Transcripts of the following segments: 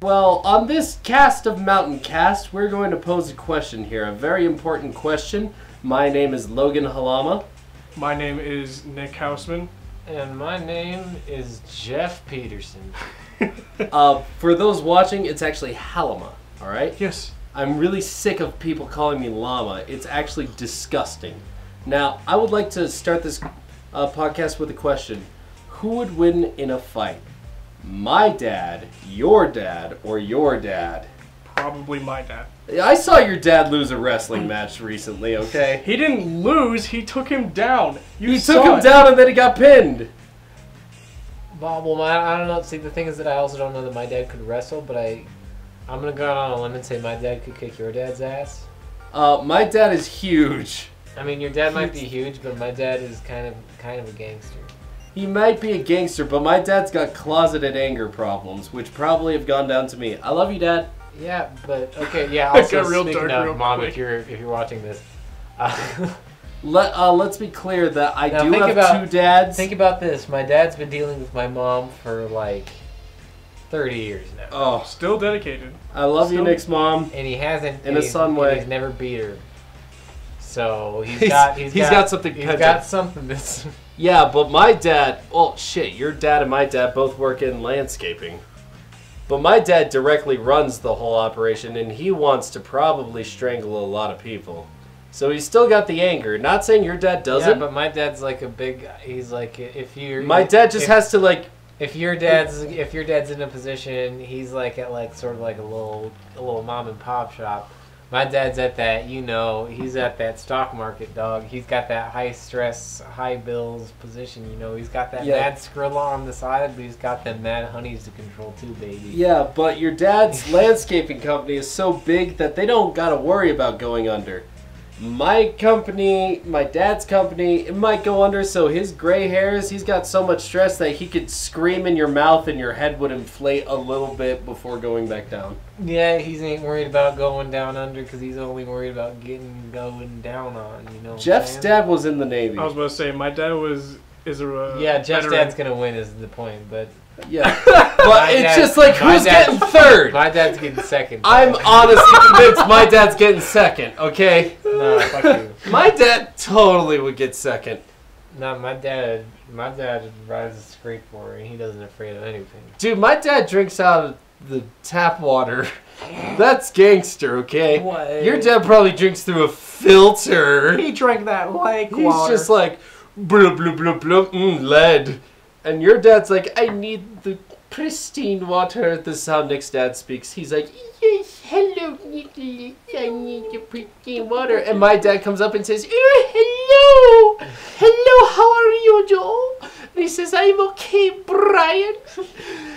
Well, on this cast of MountainCast, we're going to pose a question here, a very important question. My name is Logan Halama. My name is Nick Hausman. And my name is Jeff Peterson. For those watching, it's actually Halama, alright? Yes. I'm really sick of people calling me Llama. It's actually disgusting. Now, I would like to start this podcast with a question. Who would win in a fight? My dad, your dad, or your dad? Probably my dad. I saw your dad lose a wrestling match recently, okay? He didn't lose, he took him down. He took him down and then he got pinned. Well, I don't know. See, the thing is that I also don't know that my dad could wrestle, but I'm going to go out on a limb and say my dad could kick your dad's ass. My dad is huge. I mean, your dad might be huge, but my dad is kind of a gangster. He might be a gangster, but my dad's got closeted anger problems, which probably have gone down to me. I love you, Dad. Yeah, but okay, yeah. Also, real speaking dark, of real Mom, quick. if you're watching this, Let's be clear that I now do have two dads. Think about this. My dad's been dealing with my mom for like 30 years now. Oh, Still dedicated. I love you, Nick's mom. And he hasn't In a son way. He's never beat her. So He's got something. He's got something that's. Yeah, but my dad. Well, shit. Your dad and my dad both work in landscaping, but my dad directly runs the whole operation, and he wants to probably strangle a lot of people. So he's still got the anger. Not saying your dad doesn't. Yeah, but my dad's like a big. He's like if you're. My dad just has to like. If your dad's in a position, he's like at like sort of like a little mom and pop shop. My dad's at that, he's at that stock market, dog. He's got that high stress, high bills position, He's got that mad Skrilla on the side, but he's got them mad honeys to control too, baby. Yeah, but your dad's landscaping company is so big that they don't gotta worry about going under. My company, my dad's company, it might go under, so his gray hairs, he's got so much stress that he could scream in your mouth and your head would inflate a little bit before going back down. Yeah, he ain't worried about going down under because he's only worried about going down on, Jeff's dad was in the Navy. I was about to say, my dad is a yeah, Jeff's veteran. dad's gonna win is the point, but... Yeah, but it's just like, who's getting third? My dad's getting second. I'm honestly convinced my dad's getting second, okay? No, fuck you. My dad totally would get second. No, my dad rides a skateboard and he doesn't afraid of anything. Dude, my dad drinks out of the tap water. That's gangster, okay? What? Your dad probably drinks through a filter. He drank that lake He's water. just like, blub, blub, blub, blub, lead. And your dad's like, I need the pristine water. This is how Nick's dad speaks. He's like, yes, hello, Nicholas. I need your pristine water. And my dad comes up and says, hello. Hello, how are you, Joel? And he says, I'm okay, Brian.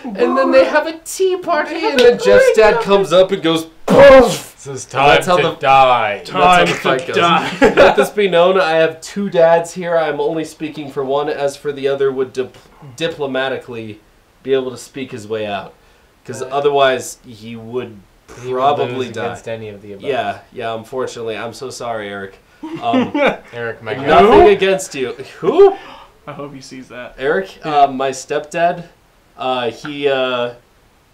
And then they have a tea party. And then Jeff's dad comes up and goes, poof. It's time to die. Time That's how the to fight goes. die. Let this be known, I have two dads here. I'm only speaking for one, as for the other would diplomatically be able to speak his way out. Because otherwise, he would probably die. Against any of the above. Yeah, unfortunately. I'm so sorry, Eric. Eric, my God. Nothing against you. Who? I hope he sees that. Eric, my stepdad.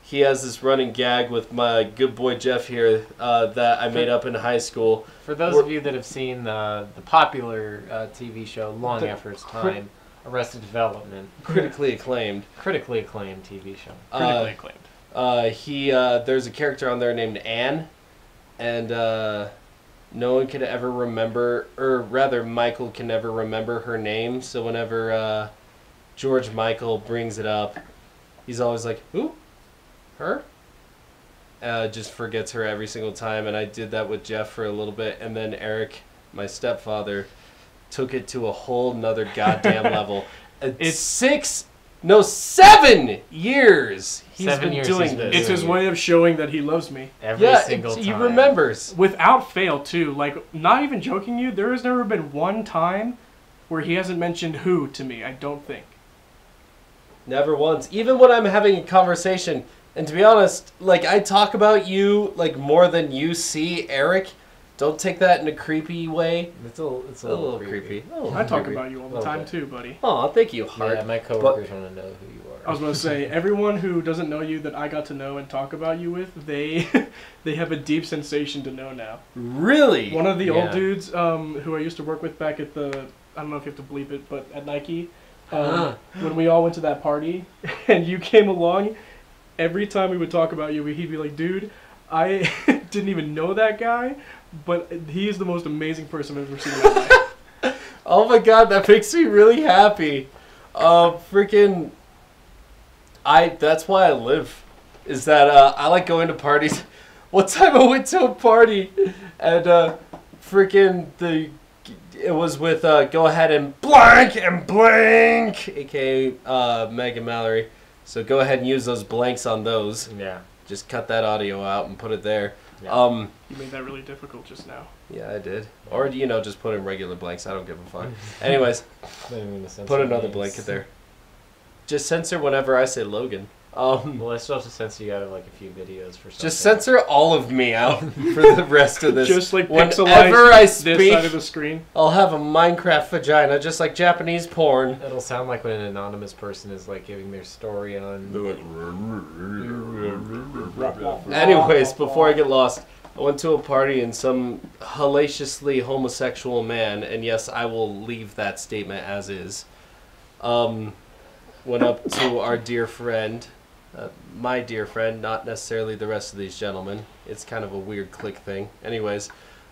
He has this running gag with my good boy Jeff here that I made up in high school. For those of you that have seen the popular TV show long after its time, Arrested Development, Critically acclaimed. critically acclaimed TV show. Critically acclaimed. There's a character on there named Anne, and no one can ever remember, or rather Michael can never remember her name, so whenever George Michael brings it up, he's always like, who? Her? Just forgets her every single time, and I did that with Jeff for a little bit, and then Eric, my stepfather, took it to a whole nother goddamn level. It's 7 years he's been doing this. It's his way of showing that he loves me. Every single time. He remembers. Without fail, too. Like, not even joking you, there has never been one time where he hasn't mentioned who to me, I don't think. Never once. Even when I'm having a conversation, and to be honest, like, I talk about you, like, more than you see Eric. Don't take that in a creepy way. It's a little creepy. A little I talk creepy. about you all the time, too, buddy. Aw, thank you, Hart. Yeah, my coworkers want to know who you are. I was going to say, everyone who doesn't know you that I got to know and talk about you with, they they have a deep sensation to know now. Really? One of the old dudes who I used to work with back at the, I don't know if you have to bleep it, but at Nike, when we all went to that party and you came along, every time we would talk about you, he'd be like, dude, I didn't even know that guy, but he is the most amazing person I've ever seen in my life. Oh my god, that makes me really happy. Freaking... That's why I live. Is that, I like going to parties. One time I went to a party, and, it was with, Go Ahead and Blank, a.k.a. Meg and Mallory. So go ahead and use those blanks on those. Yeah. Just cut that audio out and put it there. Yeah. You made that really difficult just now. Yeah, I did. Or, just put in regular blanks. I don't give a fuck. Anyways, put another blanket there. Just censor whenever I say Logan. Well, I still have to censor you out of like a few videos for something. Just censor all of me out for the rest of this. Just like whenever pixelize I this speak, side of the screen. I'll have a Minecraft vagina, just like Japanese porn. It'll sound like when an anonymous person is like giving their story on. Anyways, before I get lost, I went to a party and some hellaciously homosexual man, and yes, I will leave that statement as is, went up to our dear friend, my dear friend, not necessarily the rest of these gentlemen. It's kind of a weird clique thing. Anyways,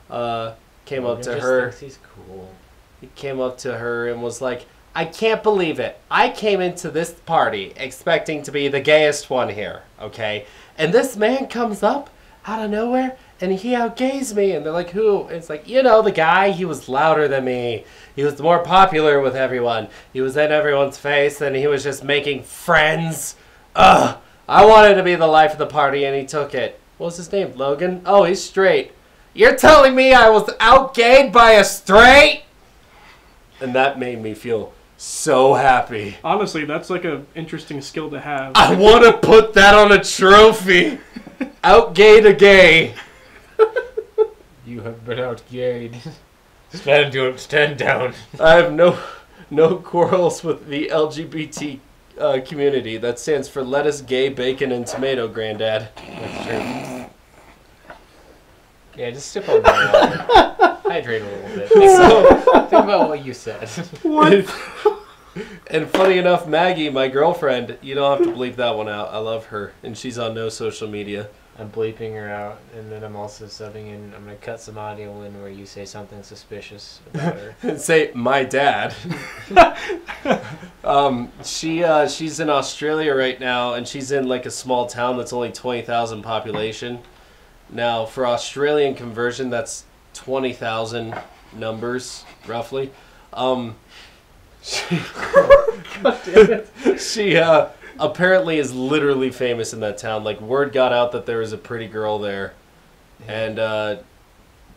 came up to her. He's cool. He came up to her and was like, I can't believe it. I came into this party expecting to be the gayest one here, okay? And this man comes up out of nowhere and he outgays me. And they're like, who? And it's like, the guy, he was louder than me. He was more popular with everyone. He was in everyone's face and he was just making friends. Ugh. I wanted to be the life of the party and he took it. What was his name? Logan? Oh, he's straight. You're telling me I was outgayed by a straight? And that made me feel so happy. Honestly, that's like an interesting skill to have. I want to put that on a trophy. Outgayed a gay. You have been outgayed. Stand down. I have no quarrels with the LGBT community. That stands for lettuce, gay, bacon, and tomato, Granddad. That's true. Yeah, just sip on that. Hydrate a little bit. Think about what you said. What? And funny enough, Maggie, my girlfriend, you don't have to bleep that one out. I love her, and she's on no social media. I'm bleeping her out, and then I'm also subbing in. I'm gonna cut some audio in where you say something suspicious about her. And say my dad. She's in Australia right now, and she's in like a small town that's only 20,000 population. Now, for Australian conversion, that's 20,000 numbers roughly. She apparently is literally famous in that town. Like, word got out that there was a pretty girl there, and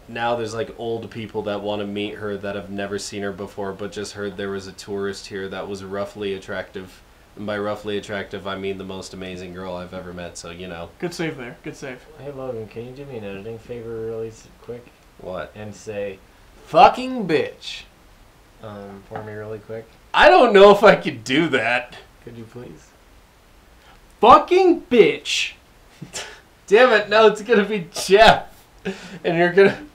now there's like old people that want to meet her that have never seen her before, but just heard there was a tourist here that was roughly attractive. And by roughly attractive, I mean the most amazing girl I've ever met. So Good save there. Good save. Hey Logan, can you do me an editing favor really quick? What? And say, fucking bitch, for me really quick. I don't know if I could do that. Could you please? Fucking bitch. Damn it! No, it's gonna be Jeff, and you're gonna.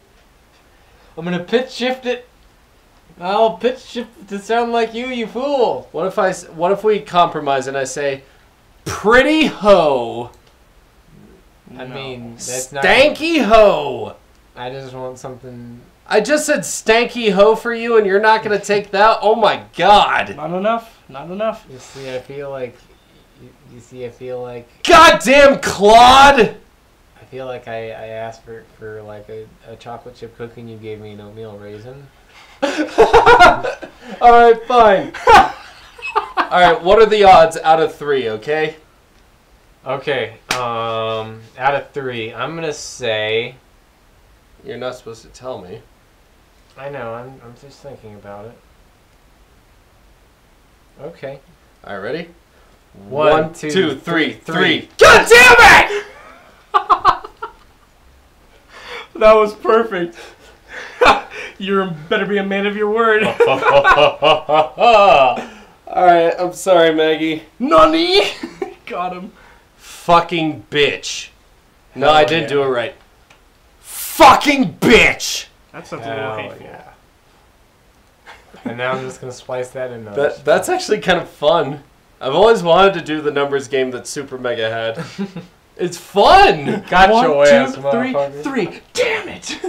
I'm gonna pitch shift it. I'll pitch shift to sound like you fool. What if we compromise and I say, pretty hoe? I mean, that's not. Stanky hoe. I just want something. I just said stanky hoe for you, and you're not gonna take that? Oh my god! Not enough. Not enough. You see, I feel like. Goddamn Claude! I feel like I asked for like a chocolate chip cookie and you gave me an oatmeal raisin. Alright, fine. Alright, what are the odds out of 3, okay? Okay, out of 3, I'm gonna say... You're not supposed to tell me. I know, I'm just thinking about it. Okay. Alright, ready? 1, 2, 3, 3. God damn it! That was perfect. You better be a man of your word. I Alright, I'm sorry, Maggie. Nani? Got him. Fucking bitch. No, Hell I didn't yeah. do it right. Fucking bitch! That sounds a little Hell hateful. yeah. And now I'm just gonna splice that in. That's actually kind of fun. I've always wanted to do the numbers game that Super Mega had. It's fun! Got 1, your 2, ass, 3, motherfucker. 3. Damn it!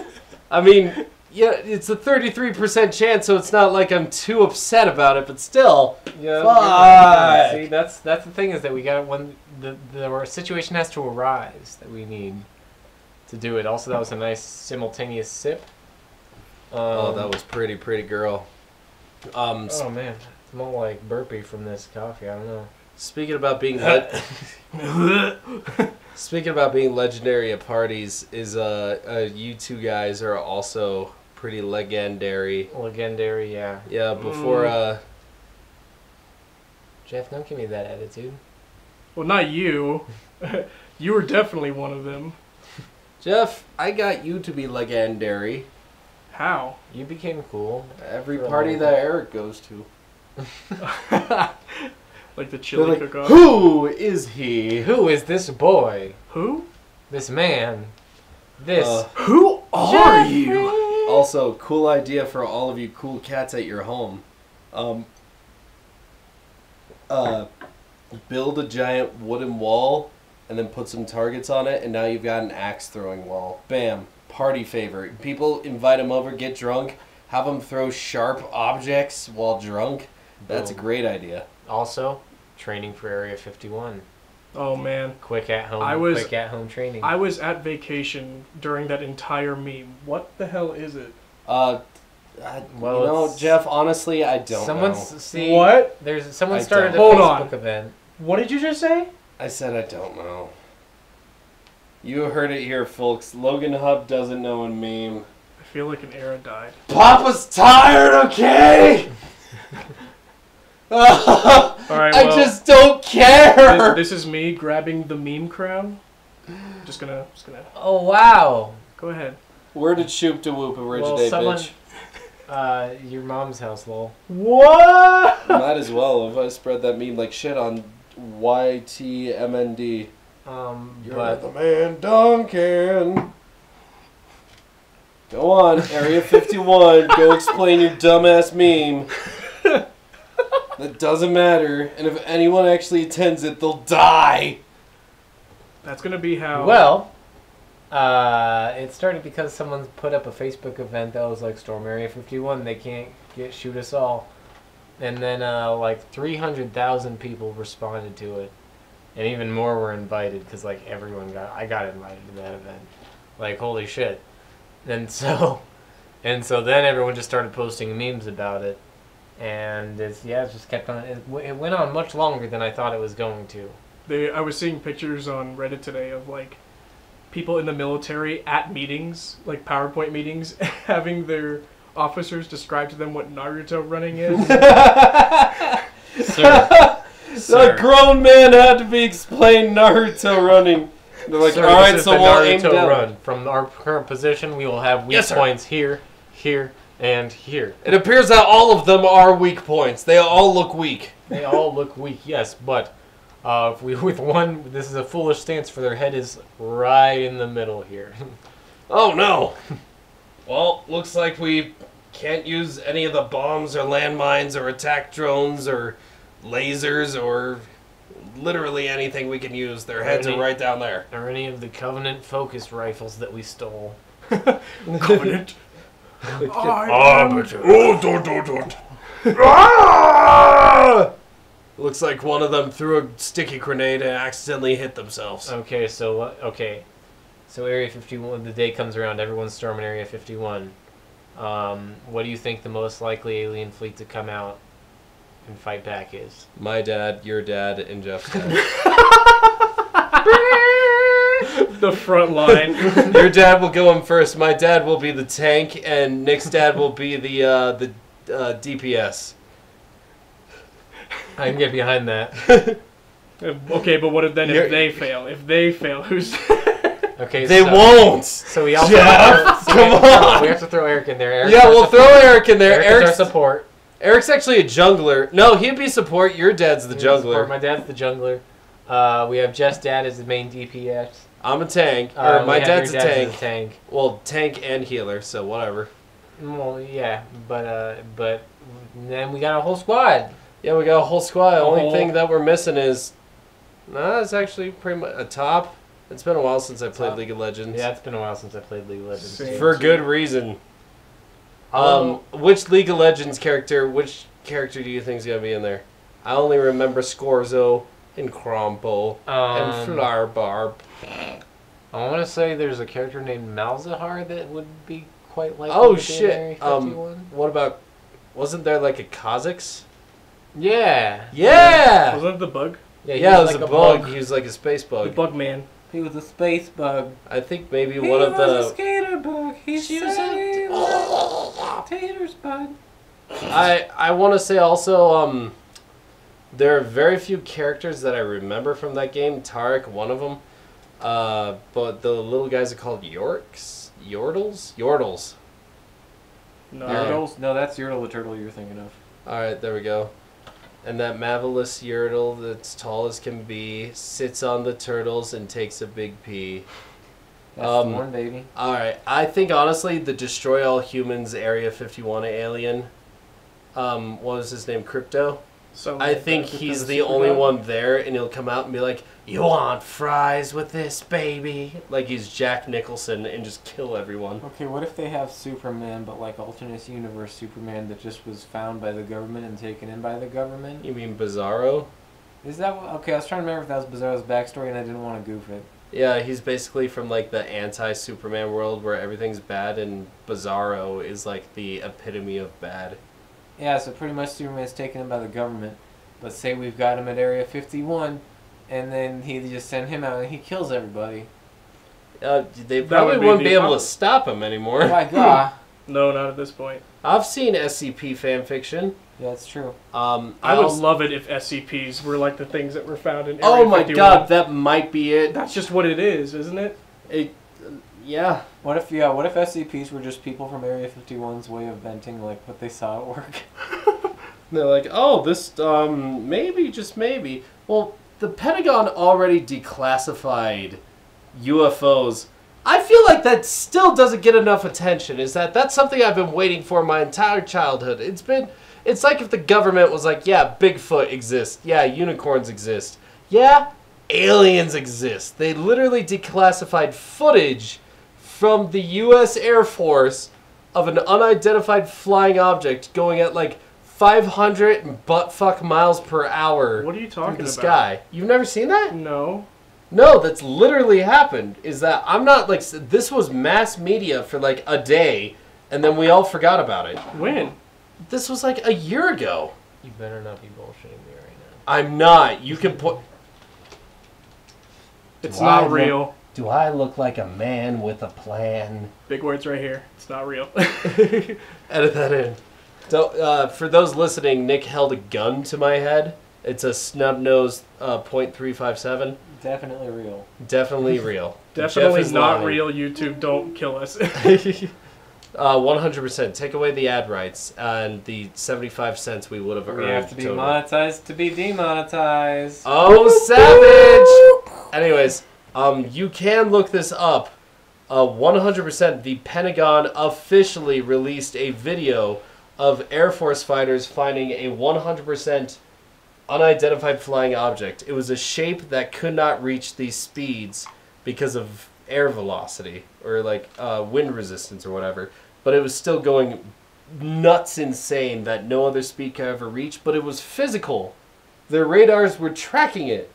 I mean, yeah, it's a 33% chance, so it's not like I'm too upset about it, but still. Yeah, Fuck. see, that's the thing is that we got when the situation has to arise that we need to do it. Also, that was a nice simultaneous sip. Oh, that was pretty girl. Oh man, it's more like burpee from this coffee. I don't know. Speaking about being speaking about being legendary at parties, is you two guys are also pretty legendary. Legendary, yeah. Yeah, before Jeff, don't give me that attitude. Well, not you. You were definitely one of them. Jeff, I got you to be legendary. How? You became cool. Every For a party moment. that Eric goes to. Like the They're chili like, cook-off. who is he? Who is this boy? Who? This man? This? Who are you? Also, cool idea for all of you cool cats at your home. Build a giant wooden wall and then put some targets on it, and now you've got an axe throwing wall. Bam. Party favor. People invite them over, get drunk, have them throw sharp objects while drunk. That's a Boom. great idea. Also, training for Area 51. Oh man, Quick at home. Quick at home training. I was at vacation during that entire meme. What the hell is it? Well, you know, it's- Jeff, honestly, I don't Someone's know. see. What? Someone I started a don't. Hold on. Facebook event. What did you just say? I said I don't know. You heard it here, folks. Logan Hub doesn't know a meme. I feel like an era died. Papa's tired, okay? All right, I well, just don't care. This is me grabbing the meme crown. Just gonna Oh wow. go ahead. Where did Shoop de Whoop originate, Well, someone. bitch? Your mom's house, lol. What? Might as well if I spread that meme like shit on YTMND. You're But the man, Duncan. Go on, Area 51. Go explain your dumbass meme. That doesn't matter. And if anyone actually attends it, they'll die. That's gonna be how. well, it started because someone put up a Facebook event that was like Storm Area 51. They can't shoot us all, and then like 300,000 people responded to it, and even more were invited because like I got invited to that event. Like holy shit, and so then everyone just started posting memes about it. And it just kept on. It went on much longer than I thought it was going to. I was seeing pictures on Reddit today of like people in the military at meetings, like PowerPoint meetings, having their officers describe to them what Naruto running is. Sir, The grown man had to be explained Naruto running. They're like, Sir, all right, this is so the we'll aim Naruto down. run. From our current position, we will have weak Yes, sir. points here, here, and here. It appears that all of them are weak points. They all look weak. They all look weak, yes, but if we with one, this is a foolish stance for their head is right in the middle here. Oh no. Well, looks like we can't use any of the bombs or landmines or attack drones or lasers or literally anything we can use. Their heads are right down there. Or any of the Covenant focus rifles that we stole. Covenant. Looks like one of them threw a sticky grenade and accidentally hit themselves. Okay, so Area 51. The day comes around. Everyone's storming Area 51. What do you think the most likely alien fleet to come out and fight back is? My dad, your dad, and Jeff's dad. The front line. Your dad will go in first. My dad will be the tank, and Nick's dad will be the DPS. I can get behind that. Okay, but what if then if they fail? If they fail, who's? Okay, They so, won't. So we also Jeff, have to, come on. We have to throw Eric in there. Eric's Yeah, our we'll support. throw Eric in there. Eric is our Eric's support. Eric's actually a jungler. No, he'd be support. Your dad's the jungler. My dad's the jungler. We have Jeff's dad as the main DPS. I'm a tank. Or my dad's a tank. tank. Well, tank and healer, so whatever. Well, yeah, but then we got a whole squad. Yeah, we got a whole squad. The only thing that we're missing is... Nah, it's actually pretty much a top. It's been a while since I played League of Legends. Yeah, it's been a while since I played League of Legends. For good reason. Which League of Legends which character do you think is going to be in there? I only remember Scorzo and Crompo and Flowerbarb. I want to say there's a character named Malzahar that would be quite likely Oh, to shit. be in Area 51. What about... Wasn't there like a Kha'Zix? Yeah. Yeah! Wasn't it the bug? Yeah, it was a bug. He was like a space bug. The bug man. He was a space bug. I think maybe one of the... He was a skater bug. He's a tater's bug. I want to say also, there are very few characters that I remember from that game. Tarek, one of them. But the little guys are called Yordles? Yordles. No. Yordles? No, that's Yordle the turtle you're thinking of. Alright, there we go. And that marvelous Yordle that's tall as can be sits on the turtles and takes a big pee. That's the one, baby. Alright, I think honestly the Destroy All Humans Area 51 alien, what was his name, Crypto? So I think he's the only one there, and he'll come out and be like, "You want fries with this, baby?" Like he's Jack Nicholson and just kill everyone. Okay, what if they have Superman, but like alternate universe Superman that just was found by the government and taken in by the government? You mean Bizarro? Is that what? Okay, I was trying to remember if that was Bizarro's backstory, and I didn't want to goof it. Yeah, he's basically from like the anti-Superman world where everything's bad, and Bizarro is like the epitome of bad. Yeah, so pretty much Superman's taken in by the government. Let's say we've got him at Area 51, and then he just send him out and he kills everybody. They probably wouldn't be able to stop him anymore. Oh my god. No, not at this point. I've seen SCP fanfiction. Yeah, it's true. I would love it if SCPs were like the things that were found in Area Oh my 51. god, that might be it. That's just what it is, isn't it? Yeah. What if SCPs were just people from Area 51's way of venting like what they saw at work? They're like, oh, this, maybe, just maybe. Well, the Pentagon already declassified UFOs. I feel like that still doesn't get enough attention. That's something I've been waiting for my entire childhood. It's like if the government was like, yeah, Bigfoot exists. Yeah, unicorns exist. Yeah, aliens exist. They literally declassified footage from the U.S. Air Force of an unidentified flying object going at like 500 buttfuck miles per hour. What are you talking through the about? sky. You've never seen that? No. No, that's literally happened. Is that I'm not like this was mass media for like a day, and then we all forgot about it. When? This was like a year ago. You better not be bullshitting me right now. I'm not. You can put. It's not real. Do I look like a man with a plan? Big words right here. It's not real. Edit that in. So, for those listening, Nick held a gun to my head. It's a snub-nosed .357. Definitely real. Definitely real. Definitely Jeff is not lying. real. YouTube, don't kill us. 100%. Take away the ad rights and the 75 cents we would have earned. We have to be total. monetized to be demonetized. Oh, savage! Anyways, you can look this up. 100%. The Pentagon officially released a video of Air Force fighters finding a 100% unidentified flying object. It was a shape that could not reach these speeds because of air velocity or like wind resistance or whatever. But it was still going nuts insane that no other speed could ever reach. But it was physical. Their radars were tracking it.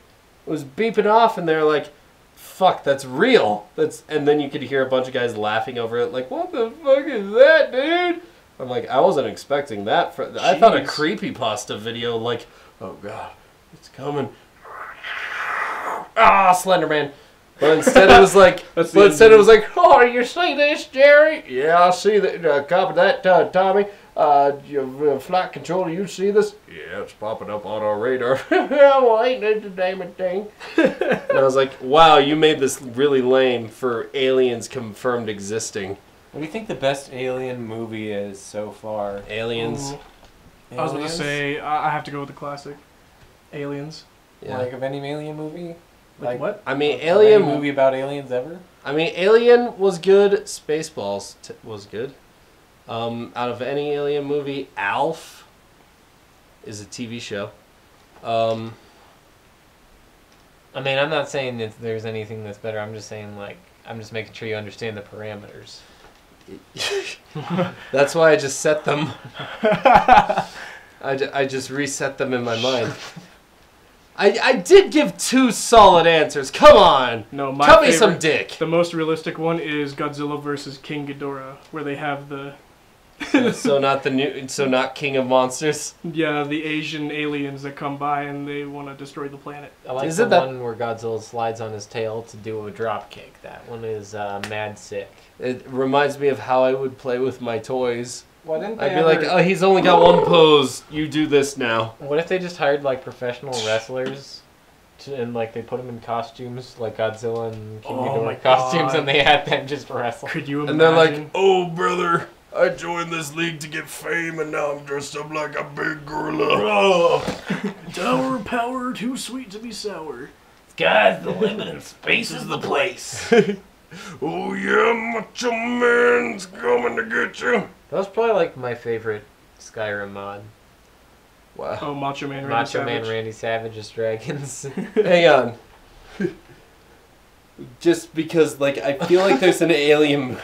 It was beeping off, and they're like, "Fuck, that's real." And then you could hear a bunch of guys laughing over it, like, "What the fuck is that, dude?" I'm like, I wasn't expecting that. I thought a creepypasta video, like, oh god, it's coming. Ah, Slenderman. But instead it was like, oh, you see this, Jerry? Yeah, I see that. Copy that, Tommy. Your flight controller, you see this? Yeah, it's popping up on our radar. Well, ain't that the damn thing? And I was like, wow, you made this really lame for aliens confirmed existing. What do you think the best alien movie is so far? Aliens. I was going to say, I have to go with the classic. Aliens. Yeah. Like of any alien movie? Like what? I mean, Of Alien any movie about aliens ever? I mean, Alien was good. Spaceballs was good. Out of any Alien movie, Alf is a TV show. I mean, I'm not saying that there's anything that's better. I'm just saying, like, I'm just making sure you understand the parameters. That's why I just set them. I just reset them in my mind. I did give 2 solid answers. Come on. No, my Cut me favorite, some dick. The most realistic one is Godzilla versus King Ghidorah, where they have the So not King of Monsters. the Asian aliens that come by and they want to destroy the planet. I like the one where Godzilla slides on his tail to do a drop kick. That one is mad sick. It reminds me of how I would play with my toys. Why didn't I'd be like, oh, he's only got one pose. You do this now. What if they just hired like professional wrestlers, and like they put them in costumes like Godzilla and King Ghidorah costumes, and they had them just wrestle? Could you imagine? And they're like, oh, brother, I joined this league to get fame, and now I'm dressed up like a big gorilla. oh, tower power too sweet to be sour. Sky's the limit and space is the place. Oh, yeah, Macho Man's coming to get you. That was probably like my favorite Skyrim mod. Wow. Oh, Macho Man Randy Macho Savage. Man Randy Savage as dragons. Hang on. Just because, like, I feel like there's an alien...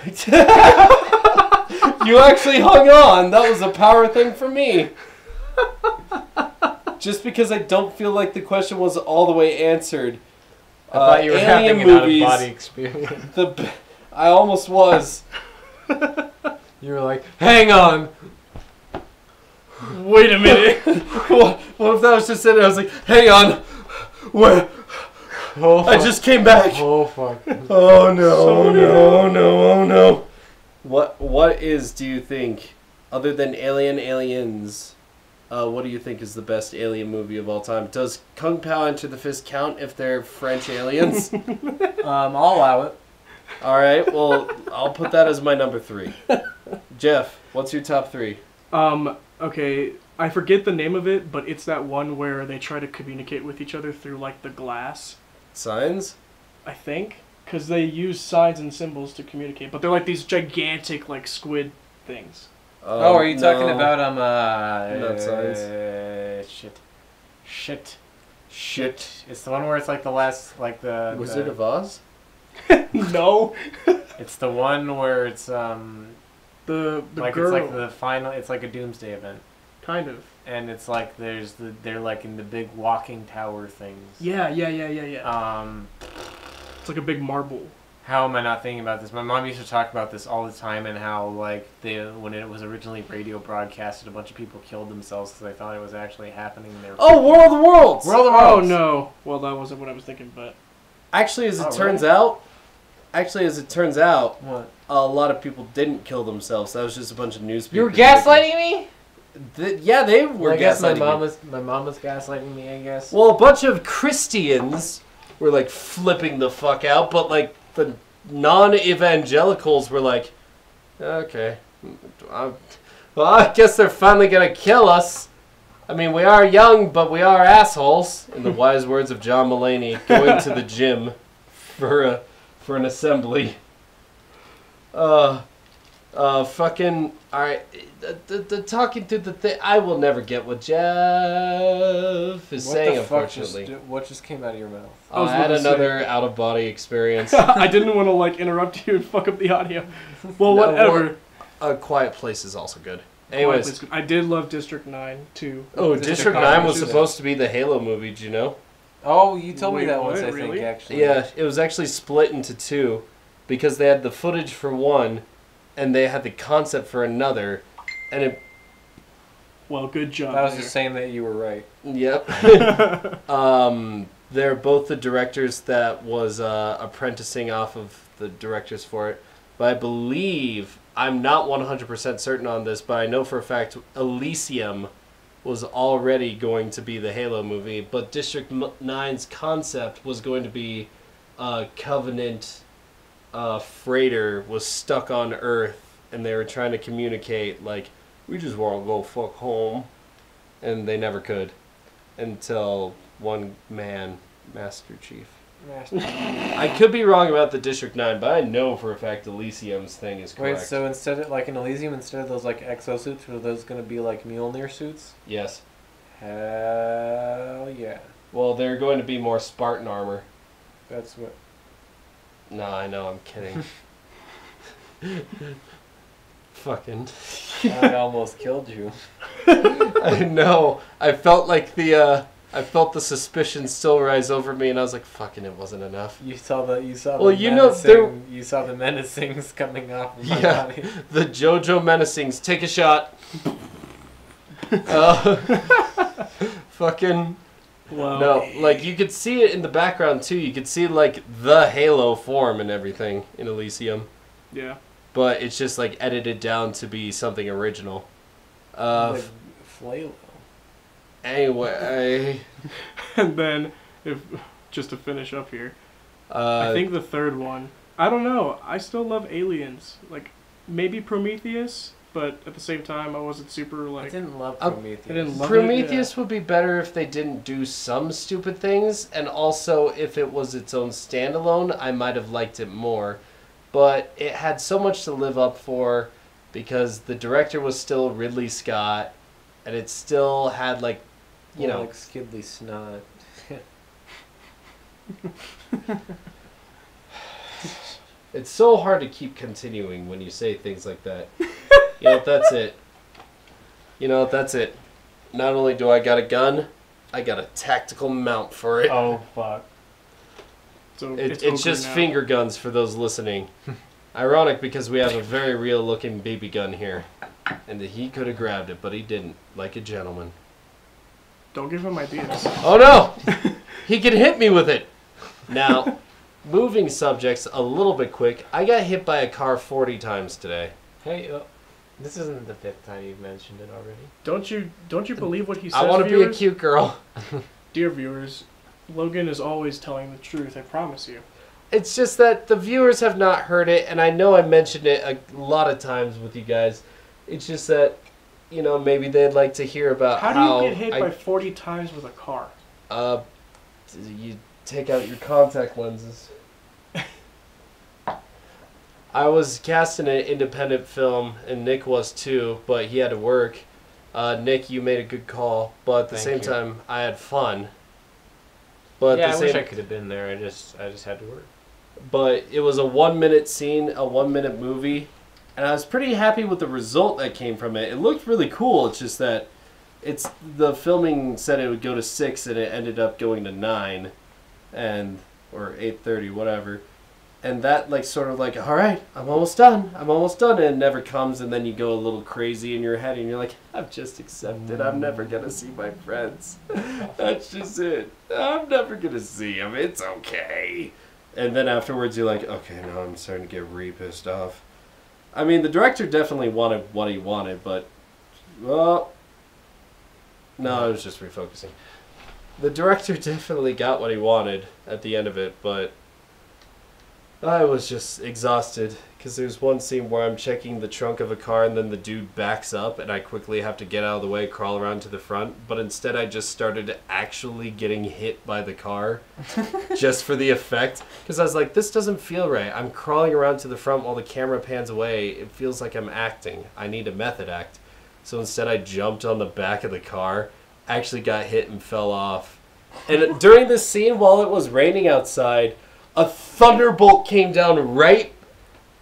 You actually hung on. That was a power thing for me. Just because I don't feel like the question was all the way answered. I thought you were having an out-of-body experience. I almost was. You were like, hang on. Wait a minute. What if that was just it? I was like, hang on. Where? Oh, I just came back. Oh, fuck. Oh, no, oh, no. What is, do you think, other than Aliens, what do you think is the best alien movie of all time? Does Kung Pao Enter the Fist count if they're French aliens? I'll allow it. All right, well, I'll put that as my number 3. Jeff, what's your top 3? Okay, I forget the name of it, but it's that one where they try to communicate with each other through, like, the glass. Signs? I think. Because they use signs and symbols to communicate, but they're like these gigantic, like, squid things. Are you talking about, Not signs. Shit. It's the one where it's like the last, like the... Wizard of Oz? No. It's the one where it's, The like girl. it's like the final, it's like a doomsday event. Kind of. And it's like they're like in the big walking tower things. Yeah. It's like a big marble. How am I not thinking about this? My mom used to talk about this all the time, and how like when it was originally radio broadcasted, a bunch of people killed themselves because they thought it was actually happening. Oh, War of the Worlds! World of Oh Worlds! no. Well, that wasn't what I was thinking, but Actually, as it turns out, What? a lot of people didn't kill themselves. That was just a bunch of newspapers. You were gaslighting me? Yeah, they were Well, I guess my gaslighting mom was gaslighting me, I guess. Well, a bunch of Christians were like flipping the fuck out, but like the non-evangelicals were like, okay, well, I guess they're finally gonna kill us. I mean, we are young, but we are assholes. In the wise words of John Mulaney, going to the gym for an assembly. Fucking, alright, the talking through the thing, I will never get what Jeff is saying, unfortunately. What just came out of your mouth? I had another out-of-body experience. I didn't want to like interrupt you and fuck up the audio. Well, whatever. A Quiet Place is also good. Anyways. I did love District 9 too. Oh, District 9 was supposed to be the Halo movie, did you know? Oh, you told me Wait, that once, what? I think, Really? actually. Yeah, it was actually split into 2 because they had the footage for one and they had the concept for another, and it... Well, good job. I was just saying that you were right. Yep. They're both the directors that was apprenticing off of the directors for it. But I believe, I'm not 100% certain on this, but I know for a fact Elysium was already going to be the Halo movie, but District 9's concept was going to be Covenant freighter was stuck on Earth, and they were trying to communicate, like, we just want to go fuck home. and they never could until one man, Master Chief. I could be wrong about the District 9, but I know for a fact Elysium's thing is correct. Wait, so instead of, like, in Elysium, instead of those, like, exosuits, are those going to be, like, Mjolnir suits? Yes. Hell yeah. Well, they're going to be more Spartan armor. That's what... No, I know, I'm kidding. Fucking. I almost killed you. I know. I felt like the suspicion still rise over me, and I was like, "Fucking, it wasn't enough." You saw the Well, you know, there... you saw the menacings coming off of my body. The JoJo menacings. Take a shot. Fucking. Wow. No, like you could see it in the background too. You could see like the Halo form and everything in Elysium. Yeah. But it's just like edited down to be something original. Like Flalo. Anyway, And then, just to finish up here, I think the third one. I don't know. I still love Aliens. Like maybe Prometheus, but at the same time, I wasn't super like. I didn't love Prometheus. I didn't love Prometheus would be better if they didn't do some stupid things, and also if it was its own standalone, I might have liked it more. But it had so much to live up for, because the director was still Ridley Scott, and it still had like, you know, like Skidley Snot. It's so hard to keep continuing when you say things like that. You know, that's it. You know, that's it. Not only do I got a gun, I got a tactical mount for it. Oh fuck. So It's just now. finger guns for those listening. Ironic because we have a very real looking BB gun here. And he could have grabbed it, but he didn't, like a gentleman. Don't give him ideas. Oh no! He can hit me with it! Now, moving subjects a little bit quick, I got hit by a car 40 times today. Hey, this isn't the 5th time you've mentioned it already. Don't you believe what he says? I want to be a cute girl. Dear viewers, Logan is always telling the truth. I promise you. It's just that the viewers have not heard it, and I know I mentioned it a lot of times with you guys. It's just that, you know, maybe they'd like to hear about how How do you get hit by 40 times with a car? You take out your contact lenses. I was casting an independent film, and Nick was too, but he had to work. Nick, you made a good call, but at the same time, I had fun. But yeah, I wish I could have been there. I just had to work. But it was a 1 minute scene, a 1 minute movie, and I was pretty happy with the result that came from it. It looked really cool. It's just that the filming said it would go to 6, and it ended up going to 9, or 8:30, whatever. And that, like, sort of like, all right, I'm almost done, and it never comes, and then you go a little crazy in your head, and you're like, I've just accepted, I'm never gonna see my friends. That's just it. I'm never gonna see them, it's okay. And then afterwards you're like, okay, now I'm starting to get pissed off. I mean, the director definitely wanted what he wanted, but, well, no, I was just refocusing. The director definitely got what he wanted at the end of it, but I was just exhausted, because there's one scene where I'm checking the trunk of a car and then the dude backs up and I quickly have to get out of the way, crawl around to the front, but instead I just started actually getting hit by the car just for the effect, because I was like, this doesn't feel right. I'm crawling around to the front while the camera pans away. It feels like I'm acting. I need a method act. So instead I jumped on the back of the car, actually got hit and fell off. And during this scene, while it was raining outside, a thunderbolt came down right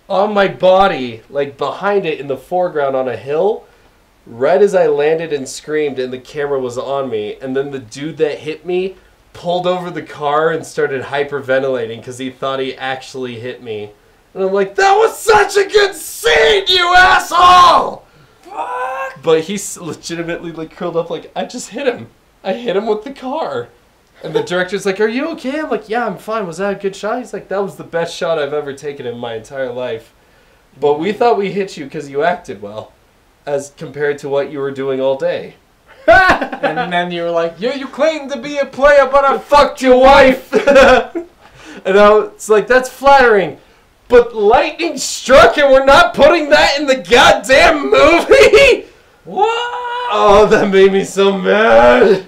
on my body, like behind it in the foreground on a hill, right as I landed and screamed, and the camera was on me. And then the dude that hit me pulled over the car and started hyperventilating because he thought he actually hit me. And I'm like, that was such a good scene, you asshole! Fuck! But he's legitimately like curled up like, I just hit him. I hit him with the car. And the director's like, are you okay? I'm like, yeah, I'm fine. Was that a good shot? He's like, that was the best shot I've ever taken in my entire life. But we thought we hit you because you acted well, as compared to what you were doing all day. And then you were like, yeah, you claim to be a player, but I fucked your wife. And I was like, that's flattering. But lightning struck and we're not putting that in the goddamn movie? What? Oh, that made me so mad.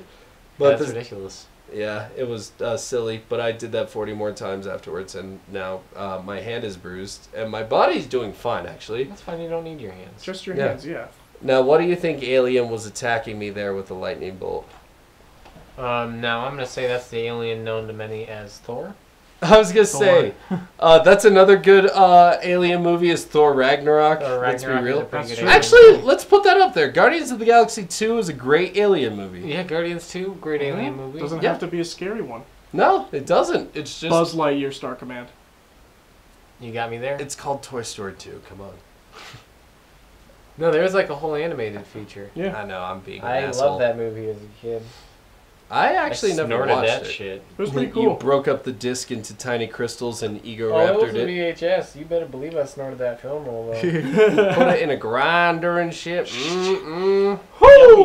But That's ridiculous. Yeah, it was silly, but I did that 40 more times afterwards, and now my hand is bruised, and my body's doing fine, actually. That's fine, you don't need your hands. Just your hands, yeah. Now, what do you think alien was attacking me there with the lightning bolt? Now I'm going to say that's the alien known to many as Thor. I was going to say, that's another good alien movie is Thor Ragnarok. Let's be real. Actually, let's put that up there. Guardians of the Galaxy 2 is a great alien movie. Yeah, Guardians 2, great alien movie. Doesn't have to be a scary one. No, it doesn't. It's just... Buzz Lightyear Star Command. You got me there? It's called Toy Story 2. Come on. No, there's like a whole animated feature. Yeah. I know, I'm being an I asshole. loved that movie as a kid. I actually never snorted watched that it. shit. It was pretty cool. You broke up the disc into tiny crystals and Oh, it ego-raptored was a it. VHS. You better believe I snorted that film roll, though. Put it in a grinder and shit. Mm-mm.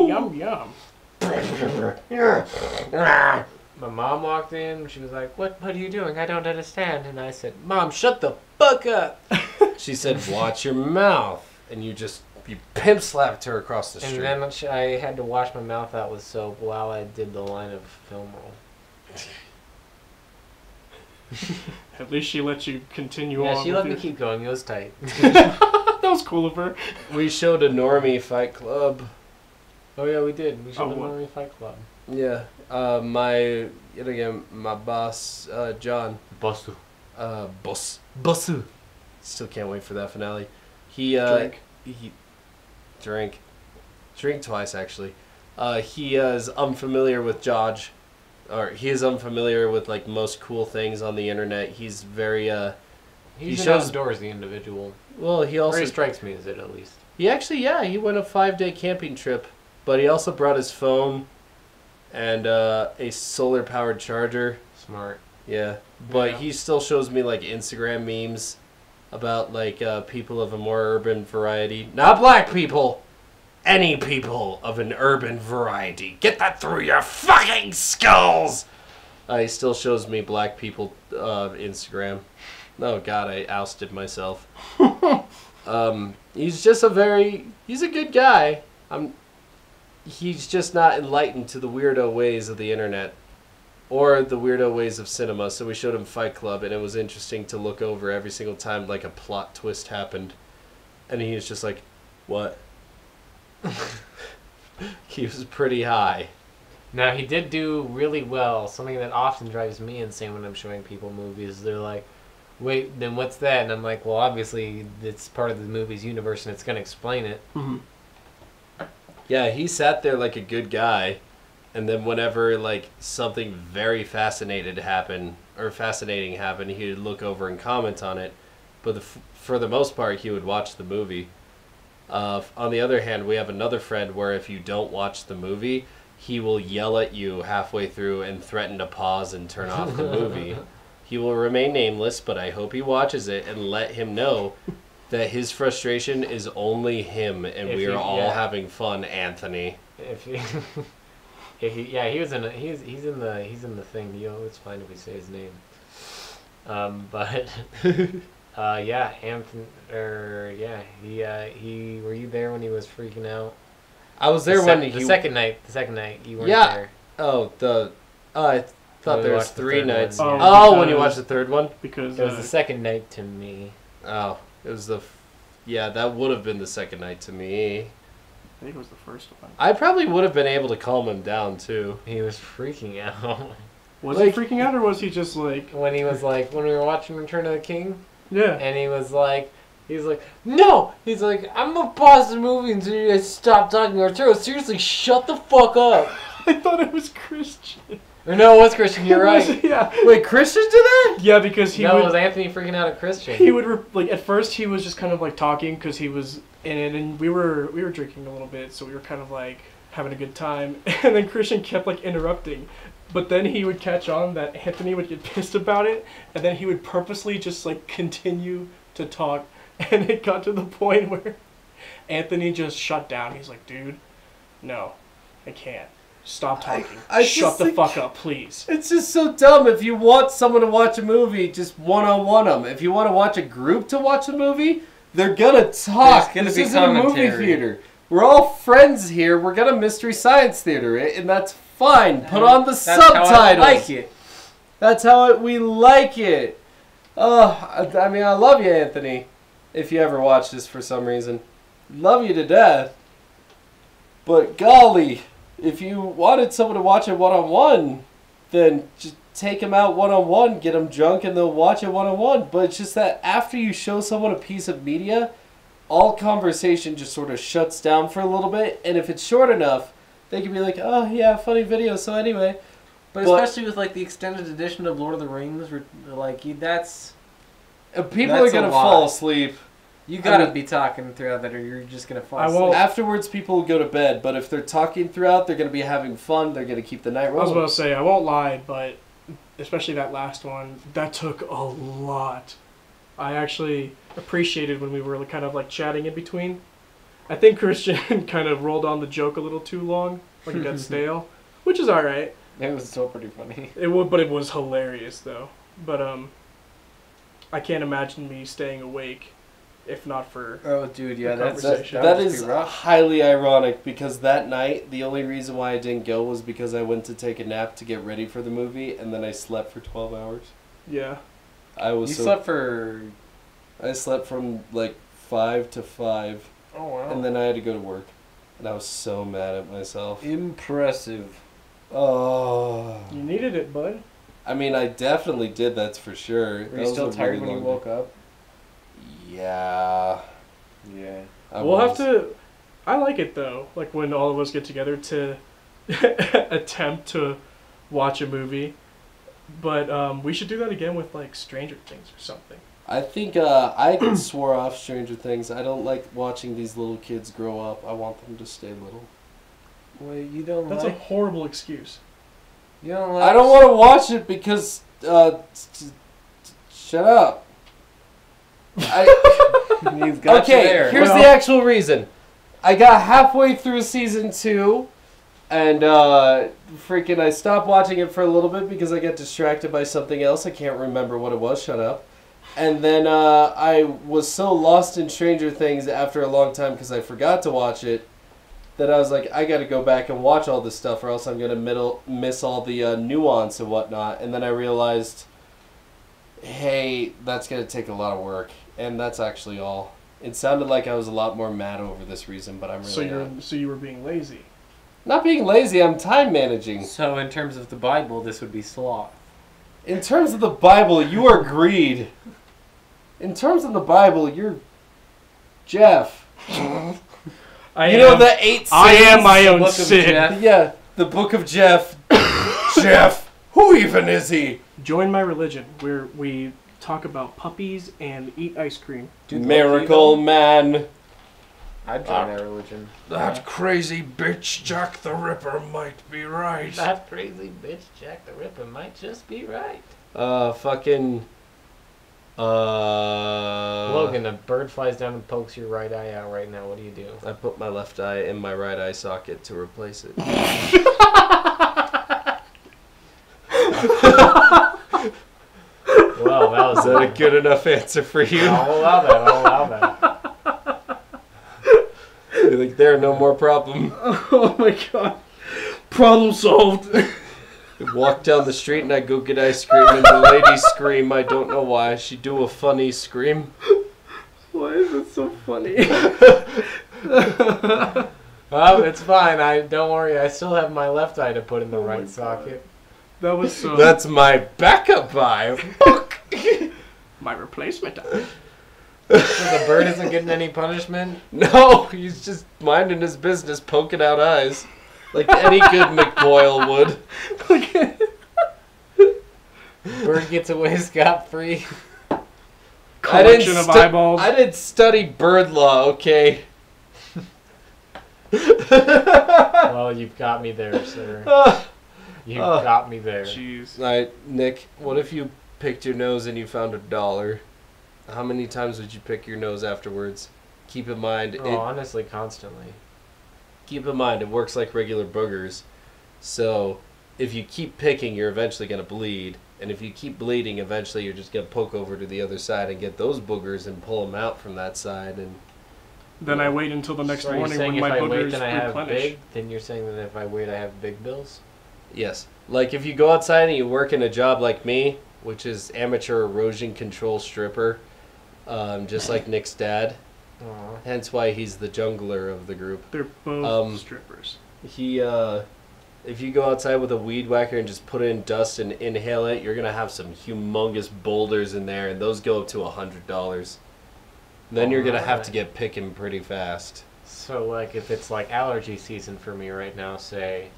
Yum, yum, My mom walked in. She was like, what are you doing? I don't understand. And I said, Mom, shut the fuck up. She said, watch your mouth. And you pimp slapped her across the street. And then I had to wash my mouth out with soap while I did the line of film roll. At least she let you continue on. Yeah, she let me keep going. It was tight. That was cool of her. We showed a normie Fight Club. Oh, yeah, we did. We showed Oh, the what? Army Fight Club. Yeah. My boss, John. Bustu. Bossu. Still can't wait for that finale. He drink twice actually. He is unfamiliar with Jodge, or he is unfamiliar with like most cool things on the internet. He's very He's an outdoorsy individual. Well, he Or also he strikes me as it, at least. he actually he went a 5-day camping trip, but he also brought his phone and a solar powered charger. Smart. Yeah, but Yeah. he still shows me like Instagram memes about like people of a more urban variety, not black people, any people of an urban variety. Get that through your fucking skulls. He still shows me black people Instagram. Oh God, I ousted myself. He's just he's a good guy. He's just not enlightened to the weirdo ways of the internet. Or the weirdo ways of cinema. So we showed him Fight Club, and it was interesting to look over every single time like a plot twist happened. And he was just like, what? He was pretty high. Now, he did do really well. Something that often drives me insane when I'm showing people movies. They're like, wait, then what's that? And I'm like, well, obviously, it's part of the movie's universe, and it's going to explain it. Mm-hmm. Yeah, he sat there like a good guy. And then whenever like something very fascinating happened, he would look over and comment on it. But for the most part, he would watch the movie. On the other hand, we have another friend where if you don't watch the movie, he will yell at you halfway through and threaten to pause and turn off the movie. He will remain nameless, but I hope he watches it and let him know that his frustration is only him, and we are all having fun, Anthony. He's in the thing. Yo, it's fine if we say his name. Anthony. He. Were you there when he was freaking out? I was there the second night you weren't there. Oh, I thought there was 3 nights. Oh, when you watched the third one? Because it was the second night to me. Oh, it was that would have been the second night to me. I think it was the first one. I probably would have been able to calm him down too. He was freaking out. Was he freaking out, or was he just like... When we were watching Return of the King? Yeah. And he was like, no! He's like, I'm gonna pause the movie until you guys stop talking. Arturo, seriously, shut the fuck up. I thought it was Christian. Or no, it was Christian, you're right. Yeah. Wait, Christian did that? Yeah, because it was Anthony freaking out at Christian. He would, at first he was just kind of like talking because he was in it, and we were drinking a little bit, so we were kind of like having a good time. And then Christian kept like interrupting. But then he would catch on that Anthony would get pissed about it, and then he would purposely just like continue to talk. And it got to the point where Anthony just shut down. He's like, dude, no, I can't. Stop talking. Shut the fuck up, please. It's just so dumb. If you want someone to watch a movie, just one-on-one them. If you want to watch a group to watch a movie, they're gonna talk. This isn't a movie theater. We're all friends here. We're gonna Mystery Science Theater it, and that's fine. Put on the subtitles. How I like it. That's how we like it. Oh, I mean, I love you, Anthony. If you ever watch this for some reason. Love you to death. But golly, if you wanted someone to watch it one-on-one, then just take them out one-on-one, get them drunk, and they'll watch it one-on-one. But it's just that after you show someone a piece of media, all conversation just sort of shuts down for a little bit. And if it's short enough, they can be like, oh, yeah, funny video, so anyway. But especially with, like, the extended edition of Lord of the Rings, like, that's... People are going to fall asleep. You gotta be talking throughout that or you're just going to fall asleep. Afterwards, people will go to bed. But if they're talking throughout, they're going to be having fun. They're going to keep the night rolling. I was about to say, I won't lie, but especially that last one, that took a lot. I actually appreciated when we were kind of, like, chatting in between. I think Christian kind of rolled on the joke a little too long. Like, it got stale. Which is alright. It was still pretty funny. But it was hilarious though. But I can't imagine me staying awake if not for dude, yeah, that is highly ironic because that night the only reason why I didn't go was because I went to take a nap to get ready for the movie and then I slept for 12 hours. Yeah. I slept from like 5 to 5. Oh wow. And then I had to go to work. And I was so mad at myself. Impressive. Oh. You needed it, bud. I mean, I definitely did, that's for sure. Were you still tired when you woke up? Yeah. Yeah. We'll have to... I like it, though. Like, when all of us get together to attempt to watch a movie. But we should do that again with, like, Stranger Things or something. I think I swore off Stranger Things. I don't like watching these little kids grow up. I want them to stay little. Wait, you don't That's a horrible excuse. You don't like... I don't want to watch it because... shut up. Okay, here's the actual reason. I got halfway through season 2, and I stopped watching it for a little bit because I got distracted by something else. I can't remember what it was. Shut up. And then I was so lost in Stranger Things after a long time because I forgot to watch it that I was like, I got to go back and watch all this stuff or else I'm going to miss all the nuance and whatnot. And then I realized, hey, that's going to take a lot of work. And that's actually all. It sounded like I was a lot more mad over this reason, but I'm really not. So you were being lazy? Not being lazy, I'm time managing. So in terms of the Bible, this would be sloth. In terms of the Bible, you are greed. In terms of the Bible, you're Jeff. The 8 sins. I am my own sin. Yeah, the Book of Jeff. Jeff, who even is he? Join my religion, where we talk about puppies and eat ice cream. Miracle Man. I'd join that religion. That crazy bitch Jack the Ripper might be right. That crazy bitch Jack the Ripper might just be right. Logan, a bird flies down and pokes your right eye out right now. What do you do? I put my left eye in my right eye socket to replace it. Well, Is that a good enough answer for you? I'll allow that. You're like, there, no more problem. Oh my god. Problem solved. I walk down the street and I go get ice cream and the lady scream. I don't know why. She do a funny scream. Why is it so funny? Well, it's fine. Don't worry. I still have my left eye to put in the right socket. That was so... That's my backup eye. My replacement eye. So the bird isn't getting any punishment? No, he's just minding his business, poking out eyes. Like any good McBoyle would. Bird gets away scot-free. Collection of eyeballs. I didn't study bird law, okay? Well, you've got me there, sir. You've got me there. Jeez. Alright, Nick, what if you picked your nose and you found $1? How many times would you pick your nose afterwards? Keep in mind... honestly, constantly. Keep in mind, it works like regular boogers. So, if you keep picking, you're eventually going to bleed. And if you keep bleeding, eventually you're just going to poke over to the other side and get those boogers and pull them out from that side. And Then I wait until the next So are you morning saying when my if I wait, boogers then I have replenish. big? Then you're saying that if I wait, I have big bills? Yes. Like if you go outside and you work in a job like me, which is amateur erosion control stripper, just like Nick's dad. Aw. Hence why he's the jungler of the group. They're both strippers. He, if you go outside with a weed whacker and just put in dust and inhale it, you're gonna have some humongous boulders in there, and those go up to $100. Then you're gonna have to get picking pretty fast. So, like, if it's like allergy season for me right now, say,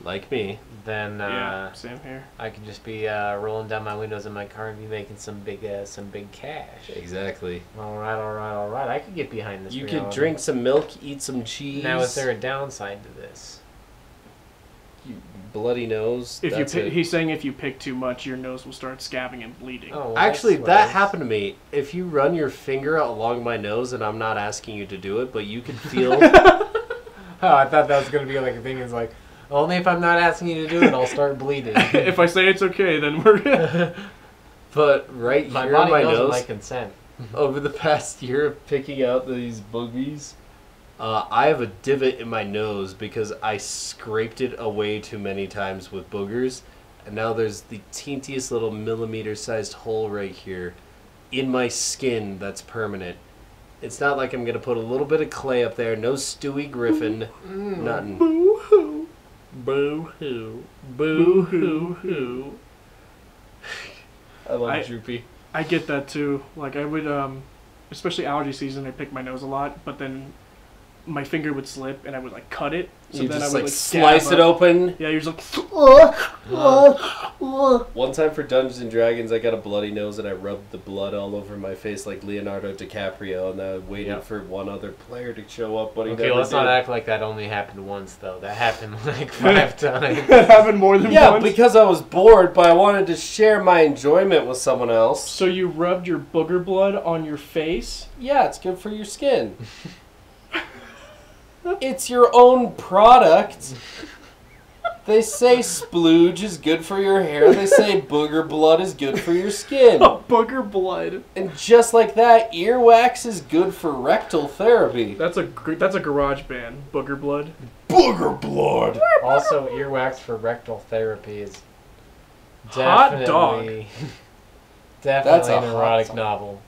Like me. then Yeah, same here. I could just be rolling down my windows in my car and be making some big cash. Exactly. All right. I could get behind this. You could reality. drink some milk, eat some cheese. Now, is there a downside to this? You bloody nose? If that's you it. he's saying if you pick too much, your nose will start scabbing and bleeding. Oh, well, Actually, that's that nice. happened to me. If you run your finger along my nose, and I'm not asking you to do it, but you can feel... Oh, I thought that was gonna be like a thing. Is like, only if I'm not asking you to do it, I'll start bleeding. If I say it's okay, then we're... But right My here body on my knows nose, my consent. over the past year of picking out these boogies, I have a divot in my nose because I scraped it away too many times with boogers. And now there's the teensiest little millimeter-sized hole right here in my skin that's permanent. It's not like I'm going to put a little bit of clay up there. No Stewie Griffin. Nothing. Boo-hoo. Boo-hoo. Boo-hoo-hoo. I love Droopy. I get that too. Like I would, especially allergy season, I pick my nose a lot, but then my finger would slip and I would like cut it. So You then just I would like scab slice it up. open. Yeah, you're just like, One time for Dungeons and Dragons, I got a bloody nose and I rubbed the blood all over my face like Leonardo DiCaprio, and I waited Yep. for one other player to show up, but he Okay, never let's did. not act like that only happened once, though. That happened like 5 times. that happened more than Yeah, once. because I was bored, but I wanted to share my enjoyment with someone else. So you rubbed your booger blood on your face? Yeah, it's good for your skin. It's your own product. They say splooge is good for your hair. They say booger blood is good for your skin. Booger blood. And just like that, earwax is good for rectal therapy. That's a garage band. Booger blood. Booger blood. Also, earwax for rectal therapy is Hot definitely, dog. definitely That's a an hot erotic dog. novel.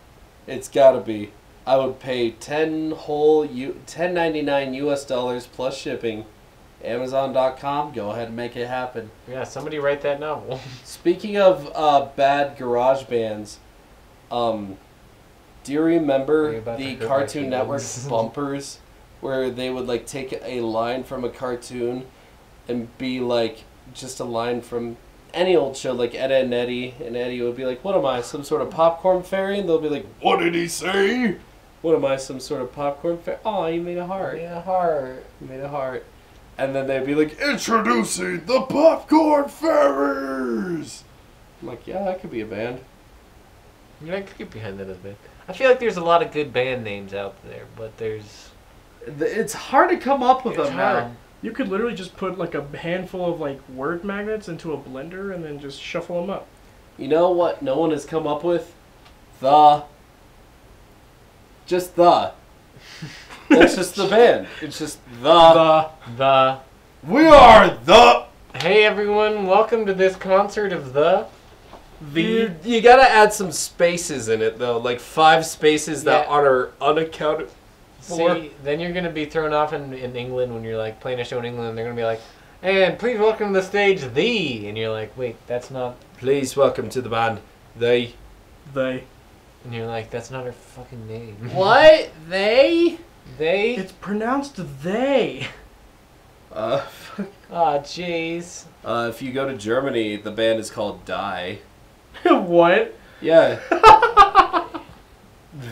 It's gotta be. I would pay $10.99 US dollars plus shipping. Amazon.com. Go ahead and make it happen. Yeah, somebody write that novel. Speaking of bad garage bands, do you Are you remember about to the hurt my Cartoon Network feelings? bumpers where they would like take a line from a cartoon and be like just a line from any old show like Ed, Edd and Eddie, and Eddie would be like, "What am I, some sort of popcorn fairy?" And they'll be like, "What did he say? What am I, some sort of popcorn fairy? Oh, you made a heart. Yeah, heart. You made a heart." And then they'd be like, "Introducing the Popcorn Fairies." I'm like, yeah, that could be a band. Yeah, I could get behind that a bit. I feel like there's a lot of good band names out there, but there's... It's hard to come up with It's them now. hard. You could literally just put like a handful of like word magnets into a blender and then just shuffle them up. You know what no one has come up with? Just the. That's just the band. It's just the. We are the. Hey everyone, welcome to this concert of the... You gotta add some spaces in it though, like 5 spaces that Yeah. are unaccounted for. See, then you're going to be thrown off in England when you're like playing a show in England. They're going to be like, and please welcome to the stage, the... And you're like, wait, that's not... Please welcome to the band, they. They. And you're like, that's not her fucking name. What? They? They? It's pronounced they. Aw, jeez. If you go to Germany, the band is called Die. What? Yeah.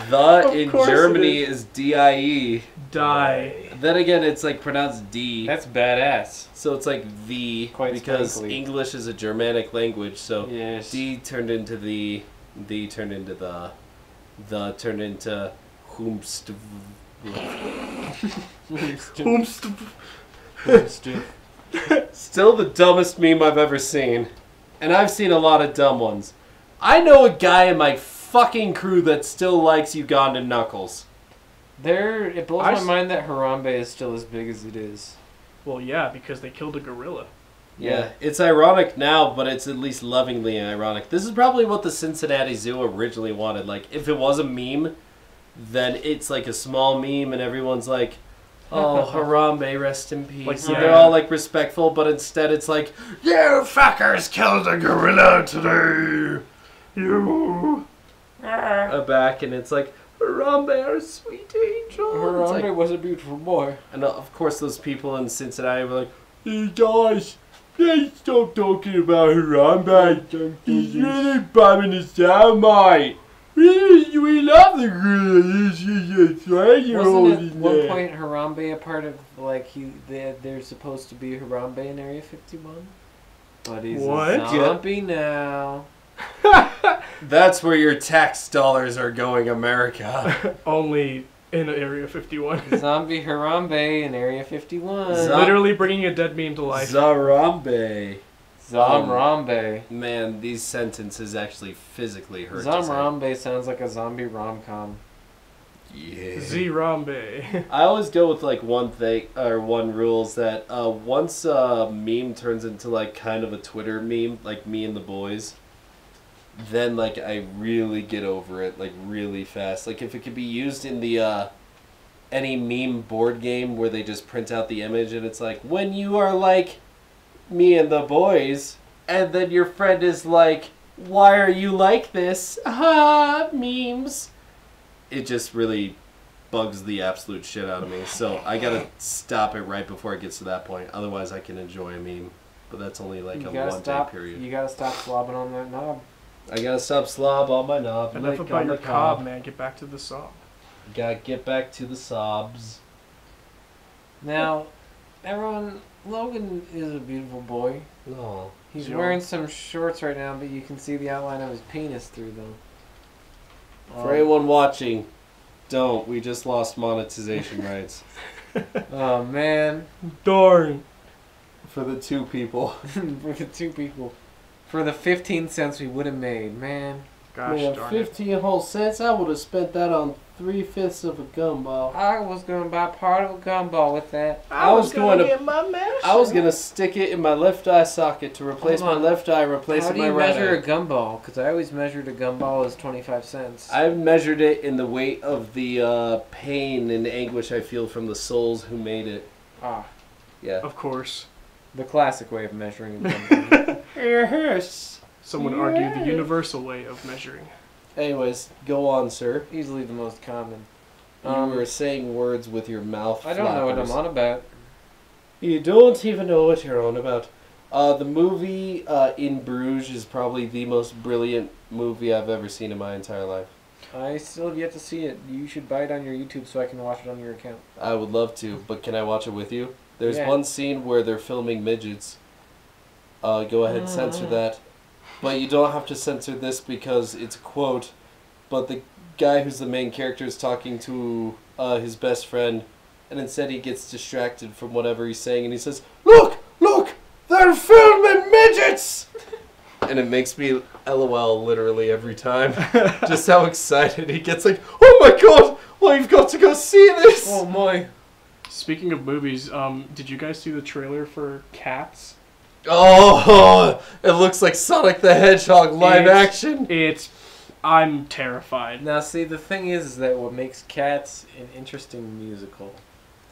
The Of in course it Germany is D-I-E. Die. Then again, it's like pronounced D. That's badass. So it's like the, Quite because spankly. English is a Germanic language, so Yes. D turned into the turned into the turned into whomst. Still the dumbest meme I've ever seen. And I've seen a lot of dumb ones. I know a guy in my fucking crew that still likes Ugandan knuckles. It blows my mind that Harambe is still as big as it is. Well, yeah, because they killed a gorilla. Yeah, it's ironic now, but it's at least lovingly ironic. This is probably what the Cincinnati Zoo originally wanted. Like, if it was a meme, then it's like a small meme and everyone's like, oh, Harambe, rest in peace. Like, So yeah. they're all like respectful, but instead it's like, you fuckers killed a gorilla today. You are back, and it's like, Harambe, our sweet angel. Harambe Like, was a beautiful boy. and of course those people in Cincinnati were like, hey guys, please stop talking about Harambe. He's really bumming us down, mate. We love the gorilla. He's a 3-year-old Wasn't at in one there. point Harambe a part of, like, there's supposed to be Harambe in Area 51? But he's What? a zombie now. That's where your tax dollars are going, America. Only in Area 51. Zombie Harambe in Area 51. Literally bringing a dead meme to life. Zarambe. Zamrambe. Man, these sentences actually physically hurt. Zamrambe sounds like a zombie rom-com. Yeah. Z-Rambe. I always go with like one thing or one rule is that once a meme turns into like kind of a Twitter meme, like me and the boys, then like I really get over it like really fast. Like if it could be used in the any meme board game where they just print out the image and it's like when you are like me and the boys, and then your friend is like, why are you like this? Ha, memes. It just really bugs the absolute shit out of me. So I gotta stop it right before it gets to that point. Otherwise I can enjoy a meme. But that's only like a one-day period. You gotta stop slobbing on that knob. I gotta stop slob on my knob. Enough Lick about on your the cob, man. Get back to the song. Gotta get back to the sobs. Now, everyone, Logan is a beautiful boy. No. He's Sure. wearing some shorts right now, but you can see the outline of his penis through them. For anyone watching, don't. We just lost monetization rights. Oh man. Darn. For the 2 people. For the 2 people. For the 15 cents we would have made, man. Gosh darn it. 15 whole cents. I would have spent that on 3/5 of a gumball. I was gonna buy part of a gumball with that. I was going to get my mash. I was gonna stick it in my left eye socket to replace my Hold on. left eye, replace How it do my you right measure eye. a gumball? Because I always measured a gumball as 25 cents. I've measured it in the weight of the pain and anguish I feel from the souls who made it. Ah, Yeah. Of course. the classic way of measuring a gumball. Yes. Some would argue the universal way of measuring. Anyways, go on, sir. Easily the most common. You were saying words with your mouth. I don't know what I'm flappers. on about. You don't even know what you're on about. The movie In Bruges is probably the most brilliant movie I've ever seen in my entire life. I still have yet to see it. You should buy it on your YouTube so I can watch it on your account. I would love to, but can I watch it with you? There's Yeah. one scene where they're filming midgets. Go ahead, censor that. But you don't have to censor this because it's a quote. But the guy who's the main character is talking to his best friend, and instead he gets distracted from whatever he's saying, and he says, "Look! Look! They're filming midgets!" And it makes me LOL literally every time. Just how excited he gets, like, "Oh my god! Well, you've got to go see this!" Oh my. Speaking of movies, did you guys see the trailer for Cats? Oh, it looks like Sonic the Hedgehog live action. I'm terrified. Now, see, the thing is that what makes Cats an interesting musical.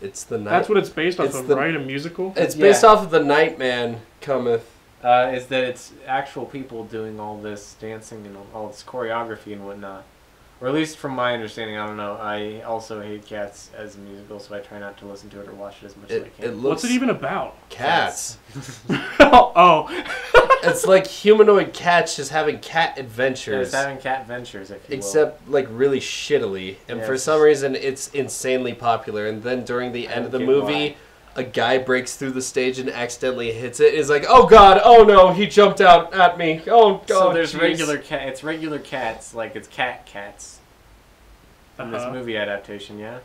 It's the night. That's what it's based off It's of, the- right? A musical? It's based off of The Nightman Cometh. Is that it's actual people doing all this dancing and all this choreography and whatnot. Or at least from my understanding, I don't know. I also hate Cats as a musical, so I try not to listen to it or watch it as much as I It can. looks What's it even about? cats. Oh. It's like humanoid cats just having cat Yeah, adventures. it's having cat ventures, if you will. Except like really shittily, and for Yes. some reason it's insanely popular. And then during the end of the get movie, a guy breaks through the stage and accidentally hits it. He's like, "Oh God! Oh no! He jumped out at me! Oh God!" So there's jeez." regular cat. It's regular cats, like it's cats. In this Uh-huh. movie adaptation, yeah.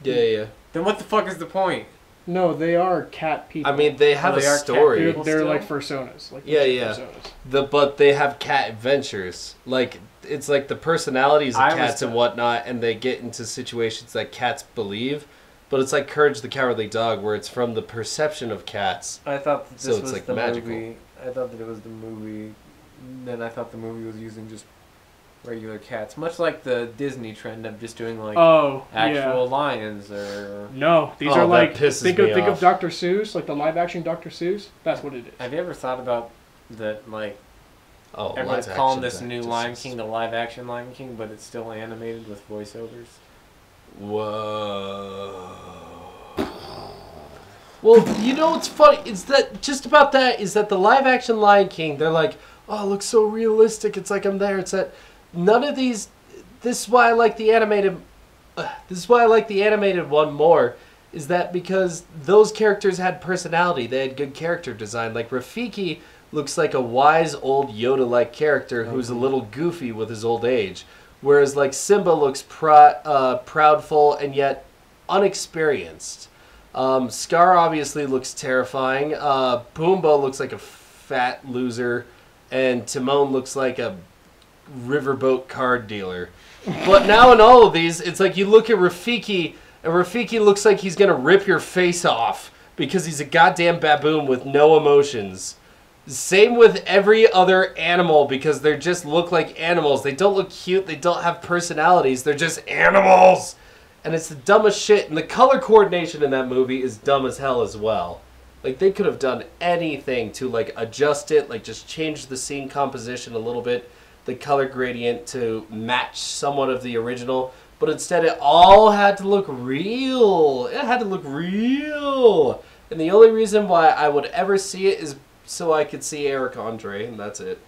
Yeah. Then what the fuck is the point? No, they are cat people. I mean, they have they a are cat story. people. they're still? like personas. Like Yeah, legit yeah. Personas. But they have cat adventures. Like, it's like the personalities of I cats and understand. whatnot, and they get into situations that cats believe. But it's like Courage the Cowardly Dog, where it's from the perception of cats. I thought that this So it's, was like, the magical. movie. I thought that it was the movie. Then I thought the movie was using just regular cats, much like the Disney trend of just doing like Oh, actual yeah. lions or. No, these Oh, are that like pisses think me of off. Dr. Seuss, like the live action Dr. Seuss. That's what it is. Have you ever thought about that? Like Oh, everyone's live calling action this new Dr. Lion Seuss. King the live action Lion King, but it's still animated with voiceovers. Whoa. Well, you know what's funny? It's that just about that is that the live action Lion King, they're like, oh, it looks so realistic. It's like I'm there. It's that none of these. This is why I like the animated. This is why I like the animated one more. Is that because those characters had personality? They had good character design. Like Rafiki looks like a wise old Yoda-like character who's a little goofy with his old age, whereas like Simba looks proudful and yet unexperienced. Scar obviously looks terrifying. Pumbaa looks like a fat loser, and Timon looks like a riverboat card dealer. But now in all of these, it's like you look at Rafiki, and Rafiki looks like he's gonna rip your face off because he's a goddamn baboon with no emotions. Same with every other animal because they just look like animals. They don't look cute. They don't have personalities. They're just animals. And it's the dumbest shit. And the color coordination in that movie is dumb as hell as well. Like, they could have done anything to, like, adjust it. Like, just change the scene composition a little bit. The color gradient to match somewhat of the original. But instead, it all had to look real. It had to look real. And the only reason why I would ever see it is so I could see Eric Andre. And that's it.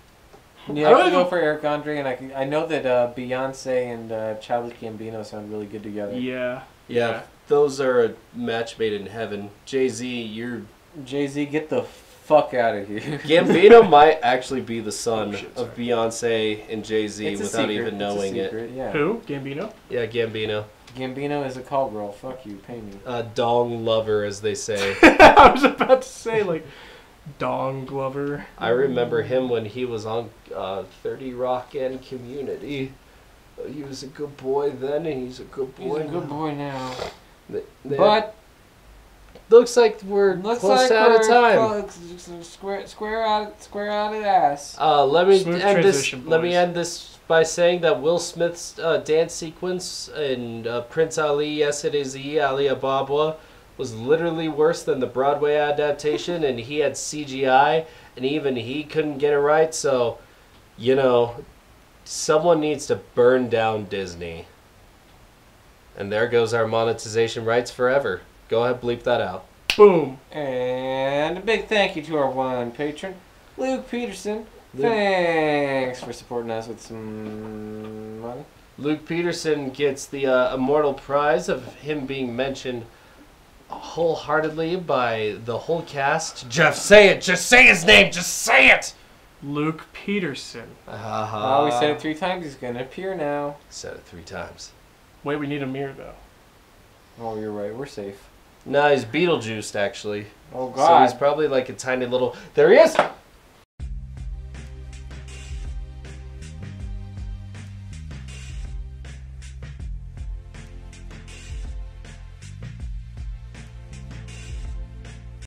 Yeah, I could go for Eric Andre, and I know that Beyonce and Childish Gambino sound really good together. Yeah. Yeah, those are a match made in heaven. Jay-Z, you're... Jay-Z, get the fuck out of here. Gambino might actually be the son Oh, shit, of Beyonce and Jay-Z It's a without secret. even knowing it's a it. secret, Yeah. Who? Gambino? Yeah, Gambino. Gambino is a call girl. Fuck you, pay me. Dong lover, as they say. I was about to say, like, Dong Glover. I remember him when he was on 30 Rock and Community. He was a good boy then, and he's a good boy He's a good now. boy now. They- But looks like we're looks close like out of time. Square out of ass. Let me Smooth end this. transition, Let me boys. end this by saying that Will Smith's dance sequence in Prince Ali, Yes It Is He, Ali Ababa, was literally worse than the Broadway adaptation, and he had CGI, and even he couldn't get it right. So, you know, someone needs to burn down Disney. And there goes our monetization rights forever. Go ahead, bleep that out. Boom. And a big thank you to our one patron, Luke Peterson. Luke. Thanks for supporting us with some money. Luke Peterson gets the immortal prize of him being mentioned wholeheartedly by the whole cast. Jeff, say it! Just say his name! Just say it! Luke Peterson. We said it 3 times. He's gonna appear now. Said it 3 times. Wait, we need a mirror, though. Oh, you're right. We're safe. No, he's Beetlejuiced, actually. Oh So God. he's probably like a tiny little... There he is!